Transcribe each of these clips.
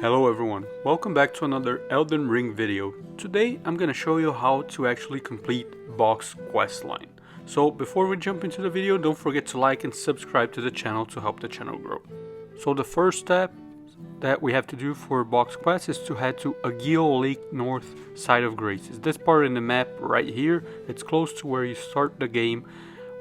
Hello everyone, welcome back to another Elden Ring video. Today I'm gonna show you how to actually complete Boc's questline. So before we jump into the video, don't forget to like and subscribe to the channel to help the channel grow. So the first step that we have to do for Boc's quest is to head to Agil Lake North Side of Grace. It's this part in the map right here. It's close to where you start the game.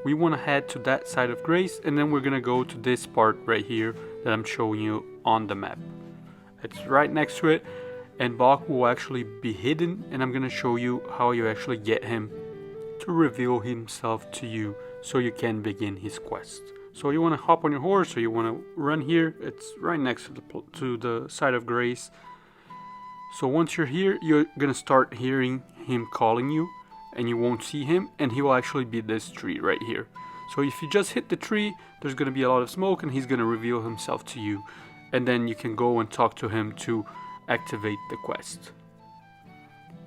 We want to head to that side of Grace, and then we're gonna go to this part right here that I'm showing you on the map. It's right next to it, and Boc will actually be hidden, and I'm gonna show you how you actually get him to reveal himself to you so you can begin his quest. So you want to hop on your horse, or you want to run here. It's right next to the side of Grace. So once you're here, you're gonna start hearing him calling you, and you won't see him, and he will actually be this tree right here. So if you just hit the tree, there's gonna be a lot of smoke, and he's gonna reveal himself to you. And then you can go and talk to him to activate the quest.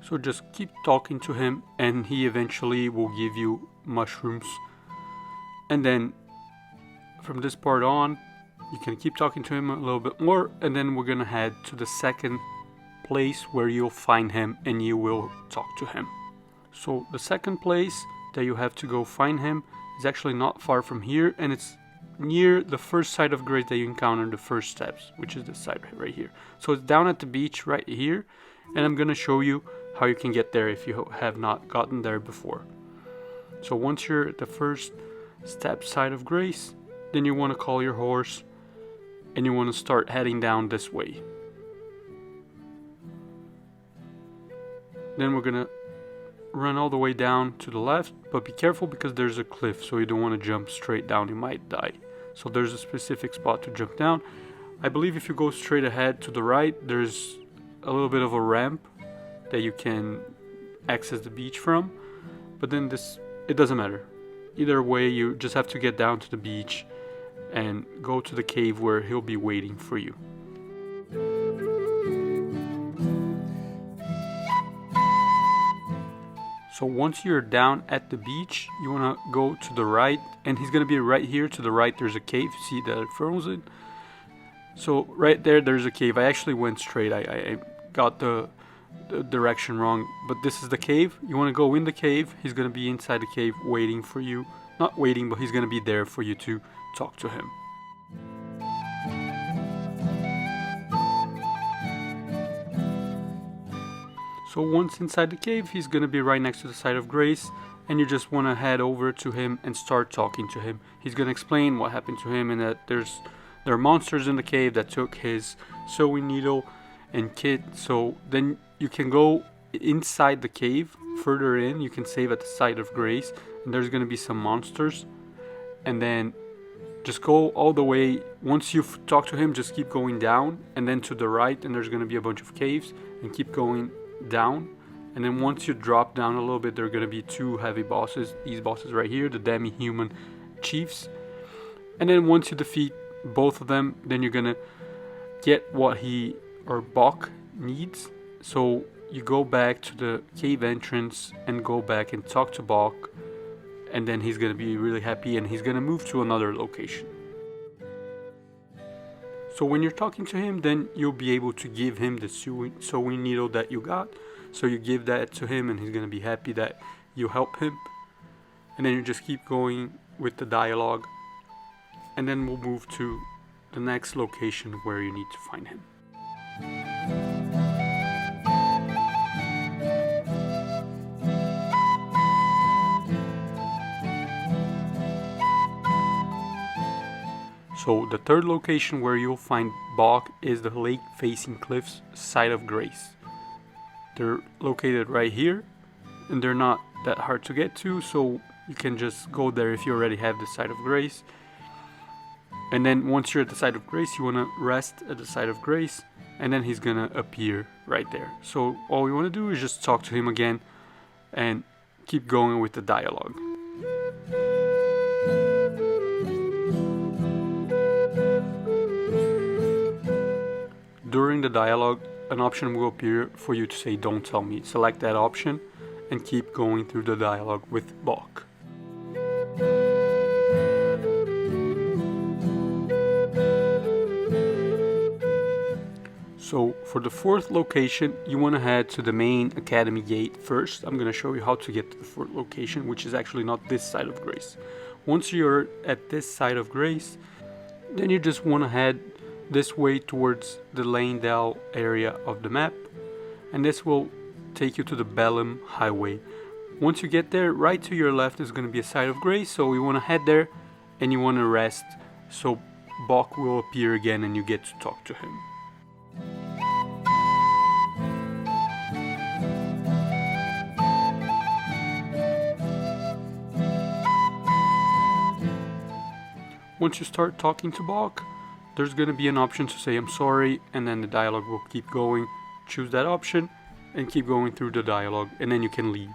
So just keep talking to him, and he eventually will give you mushrooms. And then from this part on, you can keep talking to him a little bit more, and then we're gonna head to the second place where you'll find him and you will talk to him. So the second place that you have to go find him is actually not far from here, and it's near the first side of Grace that you encounter the first steps, which is this side right here. So it's down at the beach right here, and I'm gonna show you how you can get there if you have not gotten there before. So once you're at the first step side of Grace, then you want to call your horse and you want to start heading down this way. Then we're gonna run all the way down to the left, but be careful because there's a cliff, so you don't want to jump straight down, you might die. So there's a specific spot to jump down. I believe if you go straight ahead to the right, there's a little bit of a ramp that you can access the beach from, but then it doesn't matter. Either way, you just have to get down to the beach and go to the cave where he'll be waiting for you. So once you're down at the beach, you want to go to the right, and he's going to be right here to the right. There's a cave. See that it frozen? So right there's a cave. I actually went straight. I got the direction wrong, but this is the cave. You want to go in the cave. He's going to be inside the cave waiting for you. Not waiting, but he's going to be there for you to talk to him. So once inside the cave, he's going to be right next to the side of Grace, and you just want to head over to him and start talking to him. He's going to explain what happened to him, and that there are monsters in the cave that took his sewing needle and kit. So then you can go inside the cave, further in, you can save at the side of Grace, and there's going to be some monsters. And then just go all the way. Once you've talked to him, just keep going down, and then to the right, and there's going to be a bunch of caves, and keep going down. And then once you drop down a little bit, there are going to be two heavy bosses, these bosses right here, the demi-human chiefs. And then once you defeat both of them, then you're going to get what Boc needs. So you go back to the cave entrance and go back and talk to Boc, and then he's going to be really happy, and he's going to move to another location. So when you're talking to him, then you'll be able to give him the sewing needle that you got. So you give that to him, and he's going to be happy that you help him. And then you just keep going with the dialogue, and then we'll move to the next location where you need to find him. So the third location where you'll find Boc is the lake facing cliffs side of Grace. They're located right here, and they're not that hard to get to, so you can just go there if you already have the side of Grace. And then once you're at the side of Grace, you want to rest at the side of Grace, and then he's gonna appear right there. So all you want to do is just talk to him again and keep going with the dialogue. During the dialogue, an option will appear for you to say "Don't tell me." Select that option and keep going through the dialogue with Boc. So for the fourth location, you want to head to the main academy gate first. I'm going to show you how to get to the fourth location, which is actually not this side of Grace. Once you're at this side of Grace, then you just want to head this way towards the Landell area of the map, and this will take you to the Bellum Highway. Once you get there, right to your left is going to be a side of Grace, so you want to head there and you want to rest, so Bok will appear again and you get to talk to him. Once you start talking to Bok, there's going to be an option to say I'm sorry, and then the dialogue will keep going. Choose that option and keep going through the dialogue, and then you can leave.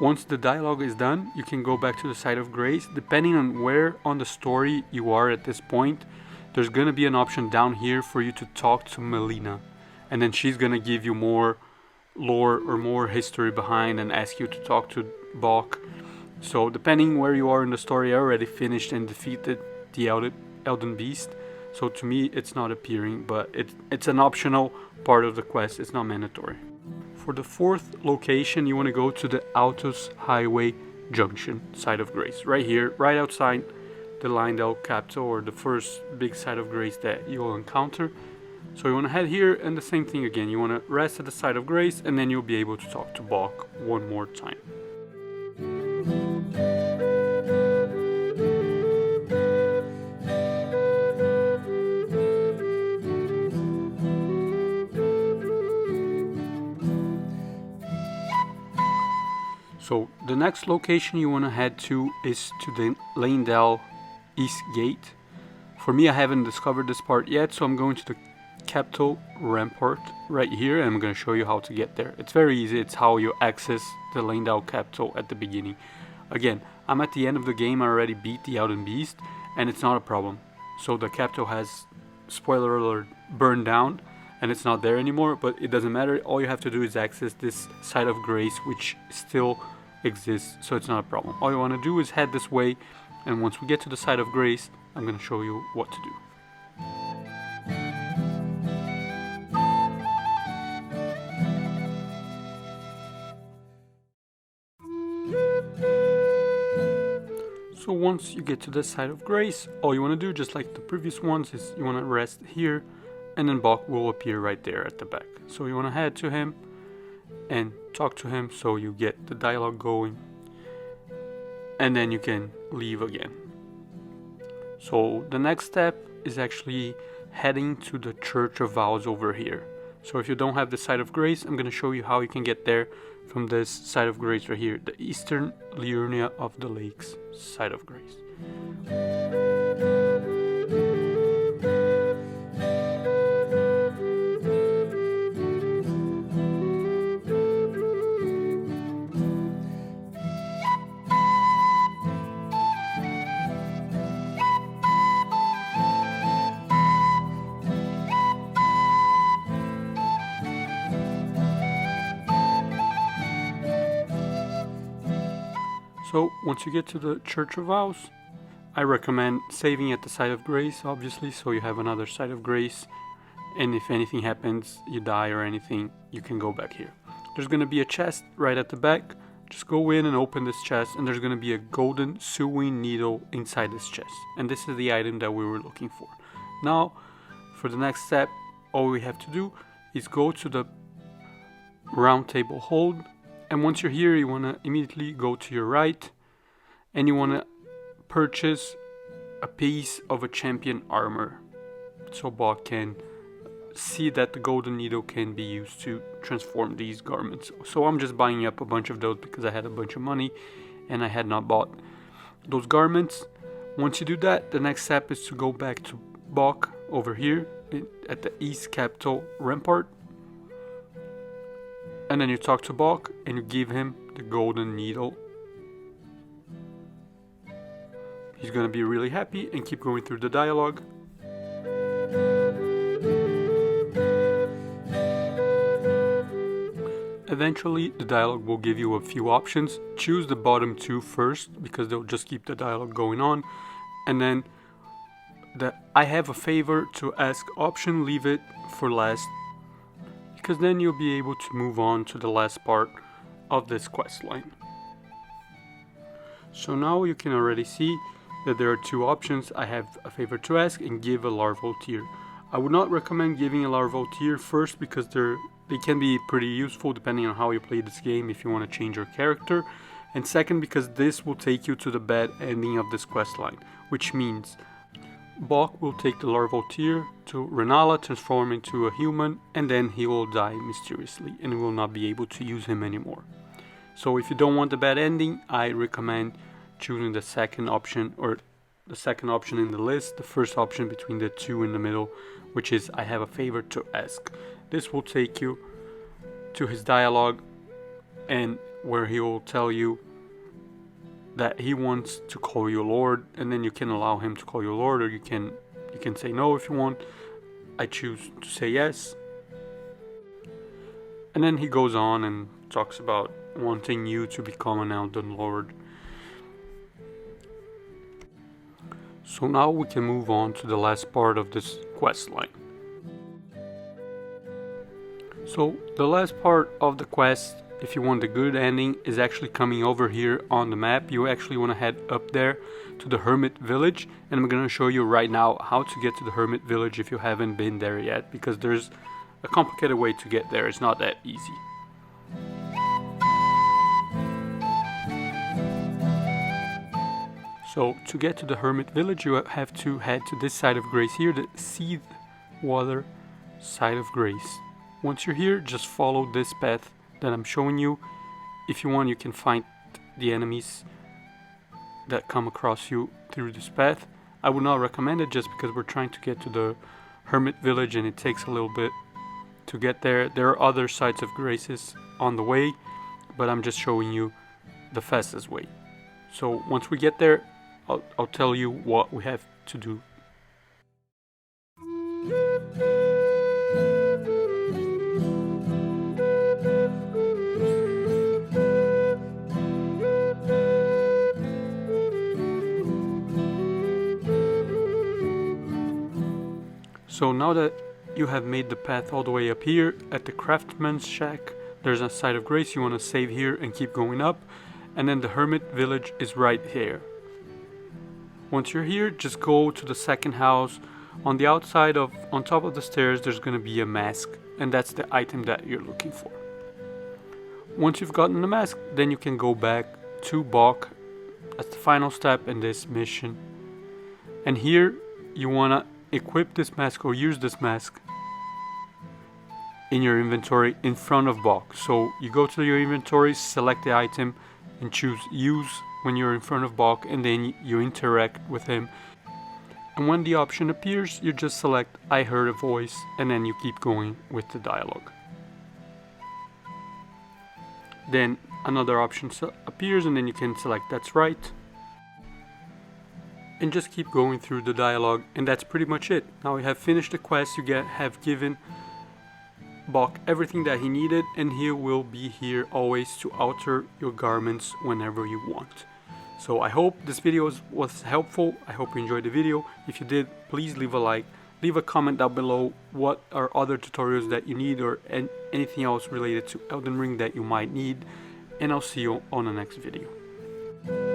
Once the dialogue is done, you can go back to the side of Grace. Depending on where on the story you are at this point, there's going to be an option down here for you to talk to Melina, and then she's going to give you more lore or more history behind and ask you to talk to Bok. So depending where you are in the story, I already finished and defeated the Elden Beast, so to me it's not appearing, but it's an optional part of the quest. It's not mandatory. For the fourth location, you want to go to the Altus Highway Junction side of Grace, right here, right outside the Lindell capital, or the first big side of Grace that you'll encounter. So you want to head here, and the same thing again, you want to rest at the side of Grace, and then you'll be able to talk to Bok one more time. So the next location you want to head to is to the Landell East Gate. For me, I haven't discovered this part yet, so I'm going to the Capital Rampart right here, and I'm going to show you how to get there. It's very easy. It's how you access the Landell Capital at the beginning. Again, I'm at the end of the game. I already beat the Elden Beast, and it's not a problem. So the capital has, spoiler alert, burned down, and it's not there anymore, but it doesn't matter. All you have to do is access this side of Grace, which still exists, so it's not a problem. All you want to do is head this way, and once we get to the side of Grace, I'm going to show you what to do. So once you get to this side of Grace, all you want to do, just like the previous ones, is you want to rest here, and then Bok will appear right there at the back. So you want to head to him and talk to him, so you get the dialogue going, and then you can leave again. So the next step is actually heading to the Church of Vows over here. So if you don't have the side of Grace, I'm going to show you how you can get there from this side of Grace right here, the Eastern Liurnia of the Lakes side of Grace. So once you get to the Church of Vows, I recommend saving at the side of Grace, obviously, so you have another side of Grace, and if anything happens, you die or anything, you can go back here. There's going to be a chest right at the back. Just go in and open this chest, and there's going to be a golden sewing needle inside this chest, and this is the item that we were looking for. Now, for the next step, all we have to do is go to the Round Table Hold, and once you're here, you want to immediately go to your right, and you want to purchase a piece of a champion armor, so Bok can see that the golden needle can be used to transform these garments. So I'm just buying up a bunch of those because I had a bunch of money and I had not bought those garments. Once you do that, the next step is to go back to Bok over here at the East Capital Rampart, and then you talk to Bok and you give him the golden needle. He's gonna be really happy and keep going through the dialogue. And Eventually the dialogue will give you a few options. Choose the bottom two first because they'll just keep the dialogue going on, and then the I have a favor to ask option, leave it for last, because then you'll be able to move on to the last part of this quest line. So now you can already see that there are two options. I have a favor to ask and give a larval tear. I would not recommend giving a larval tear first because they can be pretty useful depending on how you play this game if you want to change your character, and second because this will take you to the bad ending of this quest line, which means Bok will take the larval tear to Renala, transform into a human, and then he will die mysteriously and we will not be able to use him anymore. So if you don't want the bad ending, I recommend choosing the second option, or the second option in the list, the first option between the two in the middle, which is I have a favor to ask. This will take you to his dialogue, and where he will tell you that he wants to call you Lord, and then you can allow him to call you Lord, or you can say no if you want. I choose to say yes. And then he goes on and talks about wanting you to become an Elden Lord. So now we can move on to the last part of this quest line. So the last part of the quest, if you want the good ending, is actually coming over here on the map. You actually want to head up there to the Hermit Village, and I'm going to show you right now how to get to the Hermit Village if you haven't been there yet, because there's a complicated way to get there. It's not that easy. So to get to the Hermit Village, you have to head to this side of Grace here, the Seethe Water side of Grace. Once you're here, just follow this path that I'm showing you. If you want, you can find the enemies that come across you through this path. I would not recommend it just because we're trying to get to the Hermit Village and it takes a little bit to get there. There are other sides of Graces on the way, but I'm just showing you the fastest way. So once we get there, I'll tell you what we have to do. So now that you have made the path all the way up here, at the craftsman's shack, there's a side of Grace. You want to save here and keep going up, and then the Hermit Village is right here. Once you're here, just go to the second house. On the outside on top of the stairs, there's going to be a mask, and that's the item that you're looking for. Once you've gotten the mask, then you can go back to Bok. That's the final step in this mission. And here you want to equip this mask or use this mask in your inventory in front of Bok. So you go to your inventory, select the item, and choose use when you're in front of Bok, and then you interact with him. And when the option appears, you just select I heard a voice, and then you keep going with the dialogue. Then another option appears, and then you can select that's right, and just keep going through the dialogue, and that's pretty much it. Now you have finished the quest. You have given Bok everything that he needed, and he will be here always to alter your garments whenever you want. So I hope this video was helpful. I hope you enjoyed the video. If you did, please leave a like, leave a comment down below what are other tutorials that you need, or anything else related to Elden Ring that you might need, and I'll see you on the next video.